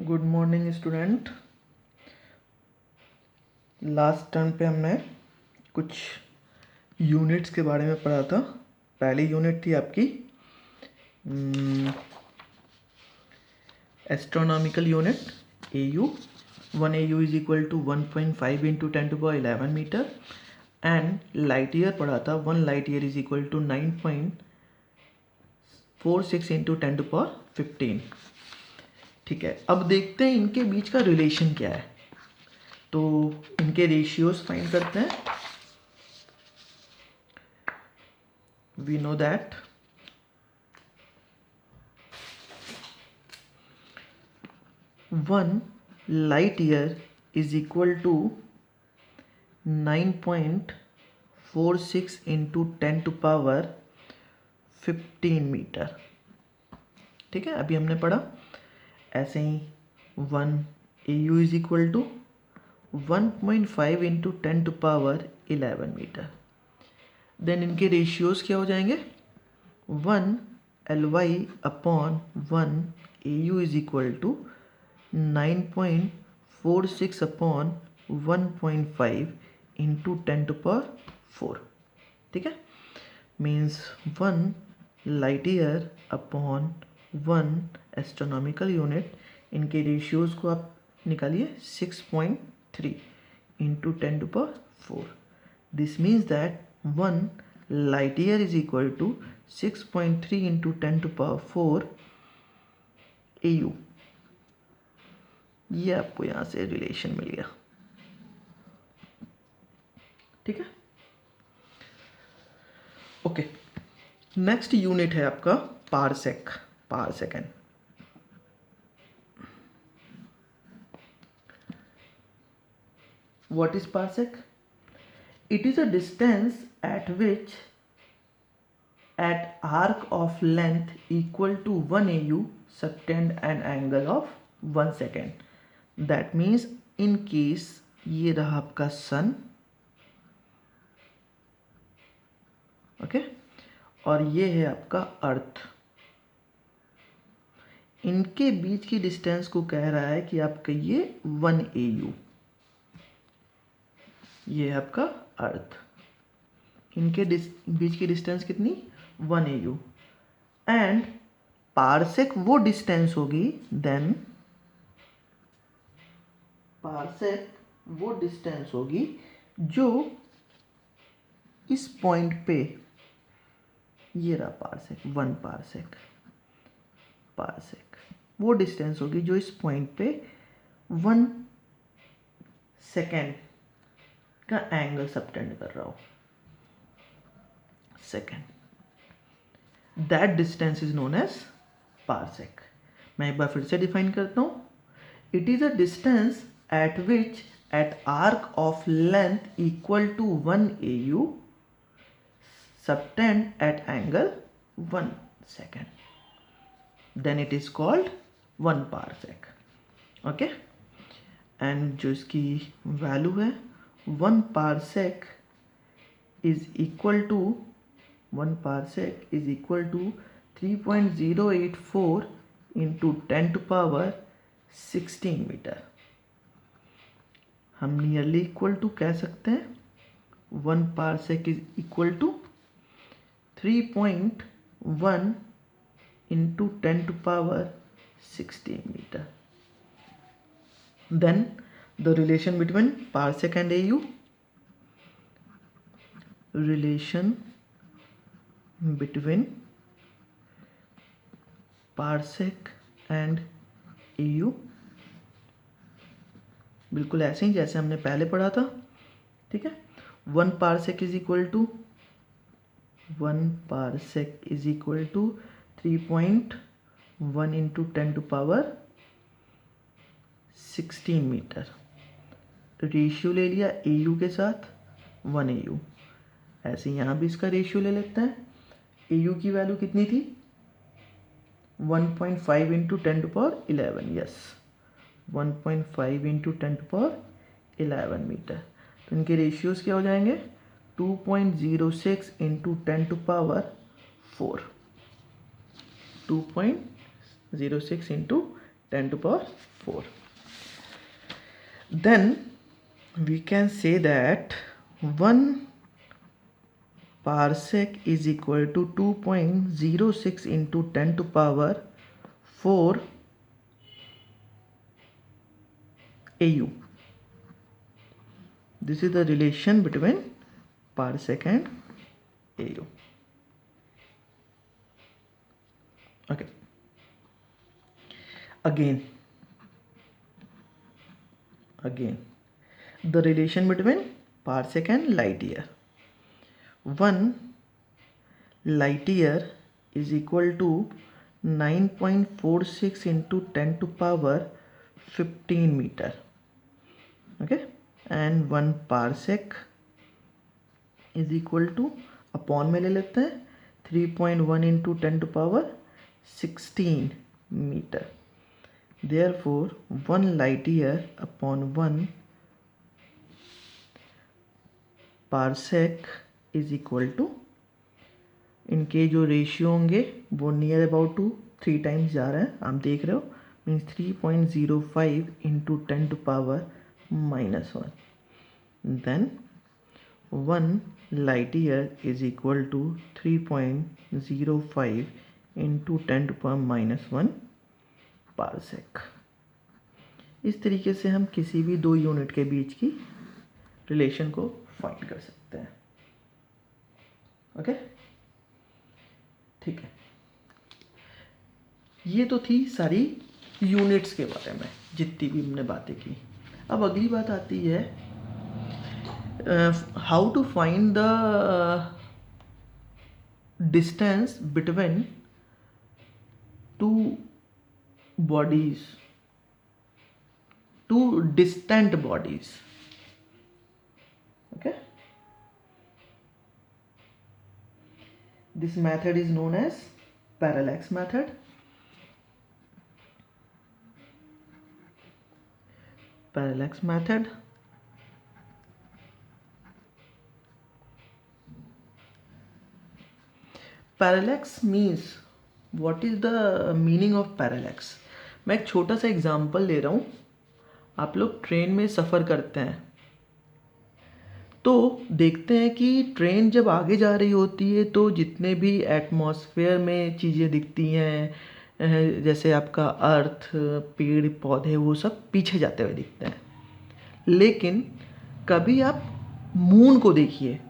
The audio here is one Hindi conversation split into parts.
Good morning student. Last term पे हमने कुछ यूनिट्स के बारे में पढ़ा था। पहली यूनिट थी आपकी astronomical unit AU। 1 AU is equal to 1.5 into 10⁻11 metre and light year पढ़ा था। 1 light year is equal to 9.46 into 10⁻15। ठीक है, अब देखते हैं इनके बीच का रिलेशन क्या है। तो इनके रेशियोज फाइंड करते हैं। We know that one light year is equal to 9.46 into 10⁻15 metre. ठीक है, अभी हमने पढ़ा। ऐसे ही 1 AU is equal to 1.5 into 10⁻11 metre. Then इनके रेशियोज क्या हो जाएंगे? 1 LY upon 1 AU is equal to 9.46 upon 1.5 into 10⁻4। ठीक है, means 1 light year upon 1 astronomical unit. इनके रेशियोज को आप निकालिए 6.3 into 10⁻4। This means that 1 light year is equal to 6.3 into 10⁻4 AU। ये आपको यहां से रिलेशन मिल गया। ठीक है, ओके। नेक्स्ट यूनिट है आपका parsec, par second. What is parsec? It is a distance at which at arc of length equal to 1 AU subtend an angle of 1 second. That means in case ये रहा आपका सन, ओके, और ये है आपका अर्थ। इनके बीच की डिस्टेंस को कह रहा है कि आप कहिए 1 AU। ये है आपका अर्थ। इनके बीच की डिस्टेंस कितनी? 1 AU। एंड पारसेक वो डिस्टेंस होगी, देन पारसेक वो डिस्टेंस होगी जो इस पॉइंट पे, ये रहा पारसेक, 1 पारसेक, पारसेक वो डिस्टेंस होगी जो इस पॉइंट पे 1 सेकेंड का एंगल सबटेंड कर रहा हो। Second, that distance is known as parsec. मैं एक बार फिर से डिफाइन करता हूं। It is a distance at which at arc of length equal to 1 AU subtend at angle 1 second, then it is called 1 parsec. okay, and जो इसकी वैल्यू है 1 parsec is equal to 3.084 into 10⁻16 metre. हम नियरली इक्वल टू कह सकते हैं 1 parsec is equal to 3.1 into 10⁻16 meter. Then the relation between parsec and AU, relation between parsec and AU बिल्कुल ऐसे ही जैसे हमने पहले पढ़ा था। ठीक है, 1 parsec is equal to 3.1 into 10⁻16 metre. Ratio ले लिया AU के साथ 1 AU। ऐसे यहाँ भी इसका रेशियो ले लेते हैं। AU की वैल्यू कितनी थी? 1.5 इंटू 10⁻11। Yes, 1.5 into 10⁻11 metre. तो इनके रेशियोज क्या हो जाएंगे? 2.06 into 10⁻4। 2.06 into 10⁴. Then we can say that 1 parsec is equal to 2.06 into 10⁴ AU. This is the relation between parsec and AU. Okay. Again, the relation between parsec and light year. 1 light year is equal to 9.46 into 10⁻15 meter. Okay, and 1 parsec is equal to, upon में ले लेते हैं, 3.1 into 10⁻16 meter. Therefore 1 light year upon 1 parsec is equal to, इनके जो रेशियो होंगे वो नियर अबाउट टू 3 टाइम्स जा रहे हैं, आप देख रहे हो, means 3.05 into 10⁻⁻1. Then 1 light year is equal to 3.05 into 10⁻⁻1 parsec. इस तरीके से हम किसी भी दो यूनिट के बीच की रिलेशन को फाइंड कर सकते हैं. ओके, ठीक है. ये तो थी सारी यूनिट्स के बारे में जितनी भी हमने बातें की. अब अगली बात आती है how to find the distance between two bodies, two distant bodies. Okay, this method is known as parallax method. Parallax method. Parallax means, what is the meaning of parallax? मैं एक छोटा सा एग्जाम्पल ले रहा हूँ. आप लोग ट्रेन में सफ़र करते हैं तो देखते हैं कि ट्रेन जब आगे जा रही होती है तो जितने भी एटमॉस्फेयर में चीज़ें दिखती हैं, जैसे आपका अर्थ, पेड़ पौधे, वो सब पीछे जाते हुए दिखते हैं. लेकिन कभी आप मून को देखिए,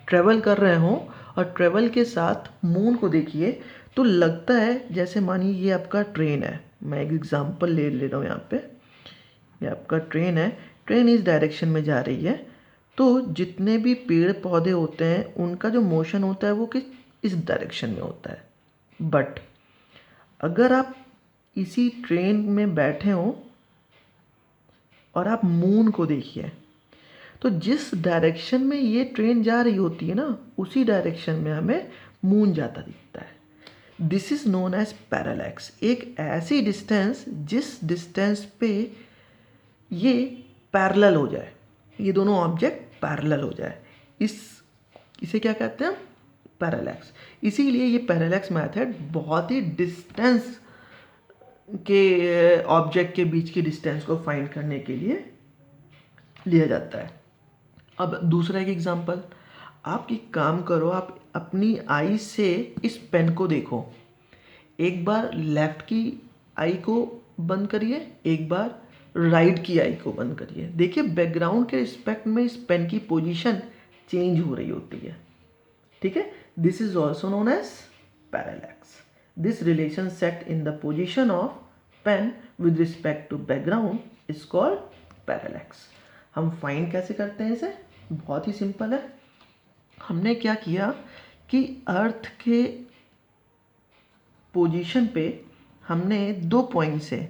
ट्रैवल कर रहे हों और ट्रैवल के साथ मून को देखिए तो लगता है जैसे मानिए ये आपका ट्रेन है. मैं एक एग्जांपल ले रहा हूँ यहाँ पे. ये आपका ट्रेन है, ट्रेन इस डायरेक्शन में जा रही है तो जितने भी पेड़ पौधे होते हैं उनका जो मोशन होता है वो इस डायरेक्शन में होता है. बट अगर आप इसी ट्रेन में बैठे हो और आप मून को देखिए तो जिस डायरेक्शन में ये ट्रेन जा रही होती है ना, उसी डायरेक्शन में हमें मून जाता दिखता है. This is known as parallax. एक ऐसी डिस्टेंस जिस डिस्टेंस पे ये पैरेलल हो जाए, ये दोनों ऑब्जेक्ट पैरेलल हो जाए, इसे क्या कहते हैं? पैरालैक्स. इसीलिए ये पैरालैक्स मेथड बहुत ही डिस्टेंस के ऑब्जेक्ट के बीच की डिस्टेंस को फाइंड करने के लिए लिया जाता है. अब दूसरा एक एग्जांपल, आप एक काम करो, आप अपनी आई से इस पेन को देखो. एक बार लेफ्ट की आई को बंद करिए, एक बार राइट की आई को बंद करिए. देखिए बैकग्राउंड के रिस्पेक्ट में इस पेन की पोजीशन चेंज हो रही होती है. ठीक है, this is also known as parallax. This relation set in the position of pen with respect to background is called parallax. हम फाइंड कैसे करते हैं इसे? बहुत ही सिंपल है. हमने क्या किया कि अर्थ के पोजीशन पे हमने 2 पॉइंट से,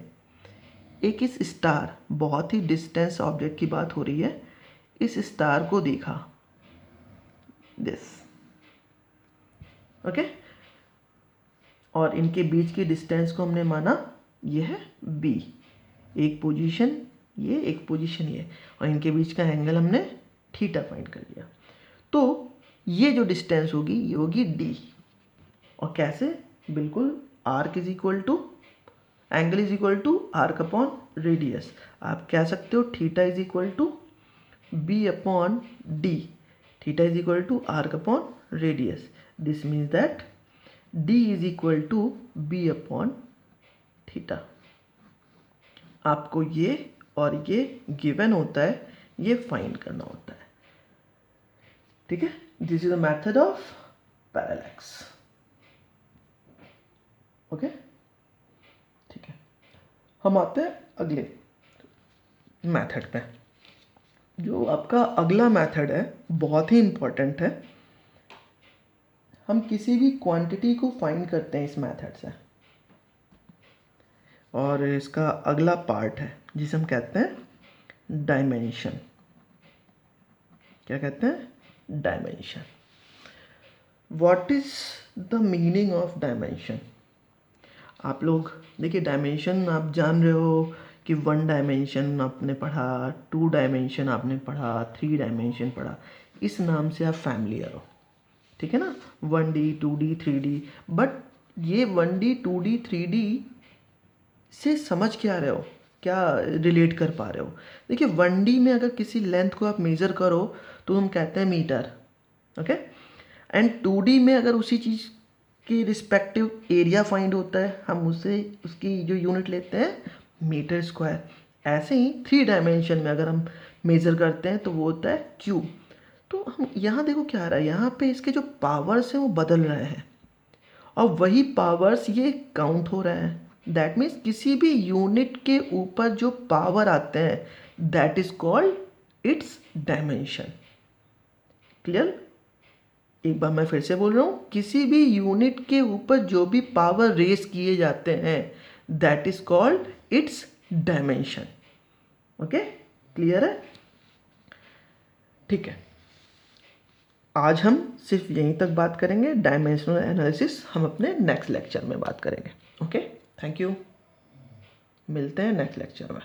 एक इस स्टार, बहुत ही डिस्टेंस ऑब्जेक्ट की बात हो रही है, इस स्टार को देखा, दिस. ओके, और इनके बीच की डिस्टेंस को हमने माना ये है b. एक पोजीशन ये, एक पोजीशन ये, और इनके बीच का एंगल हमने थीटा फाइंड कर लिया. तो ये जो डिस्टेंस होगी ये होगी d. और कैसे? बिल्कुल arc is equal to angle is equal to arc upon radius. आप कह सकते हो theta is equal to b upon d. Theta is equal to arc upon radius. This means that d is equal to b upon theta. आपको ये और ये गिवन होता है, ये फाइंड करना होता है। ठीक है, this is the method of parallax. Okay, ठीक है, हम आते हैं अगले मेथड पे। जो आपका अगला मेथड है बहुत ही इंपॉर्टेंट है। हम किसी भी क्वांटिटी को फाइंड करते हैं इस मेथड से, और इसका अगला पार्ट है जिसे हम कहते हैं डायमेंशन। क्या कहते हैं? Dimension. What is the meaning of dimension? आप लोग देखिए, डायमेंशन आप जान रहे हो कि 1 डायमेंशन आपने पढ़ा, 2 डायमेंशन आपने पढ़ा, 3 डायमेंशन पढ़ा। इस नाम से आप फैमिलियर हो, ठीक है ना? 1D 2D 3D। बट ये 1D 2D 3D से समझ क्या रहे हो, क्या रिलेट कर पा रहे हो? देखिए, 1D में अगर किसी लेंथ को आप मेज़र करो तो हम कहते हैं मीटर, ओके। एंड 2D में अगर उसी चीज़ की रिस्पेक्टिव एरिया फाइंड होता है, हम उससे उसकी जो यूनिट लेते हैं मीटर स्क्वायर। ऐसे ही 3 डायमेंशन में अगर हम मेज़र करते हैं तो वो होता है क्यूब। तो हम यहाँ देखो क्या आ रहा है, यहाँ पे इसके जो पावर्स हैं वो बदल रहे हैं, और वही पावर्स ये काउंट हो रहे हैं। दैट मीन्स किसी भी यूनिट के ऊपर जो पावर आते हैं that is called its dimension. Clear? एक बार मैं फिर से बोल रहा हूँ, किसी भी यूनिट के ऊपर जो भी पावर रेस किए जाते हैं that is called its dimension. Okay, clear है? ठीक है, आज हम सिर्फ यहीं तक बात करेंगे। डायमेंशनल एनालिसिस हम अपने नेक्स्ट लेक्चर में बात करेंगे। Okay, thank you. मिलते हैं नेक्स्ट लेक्चर में।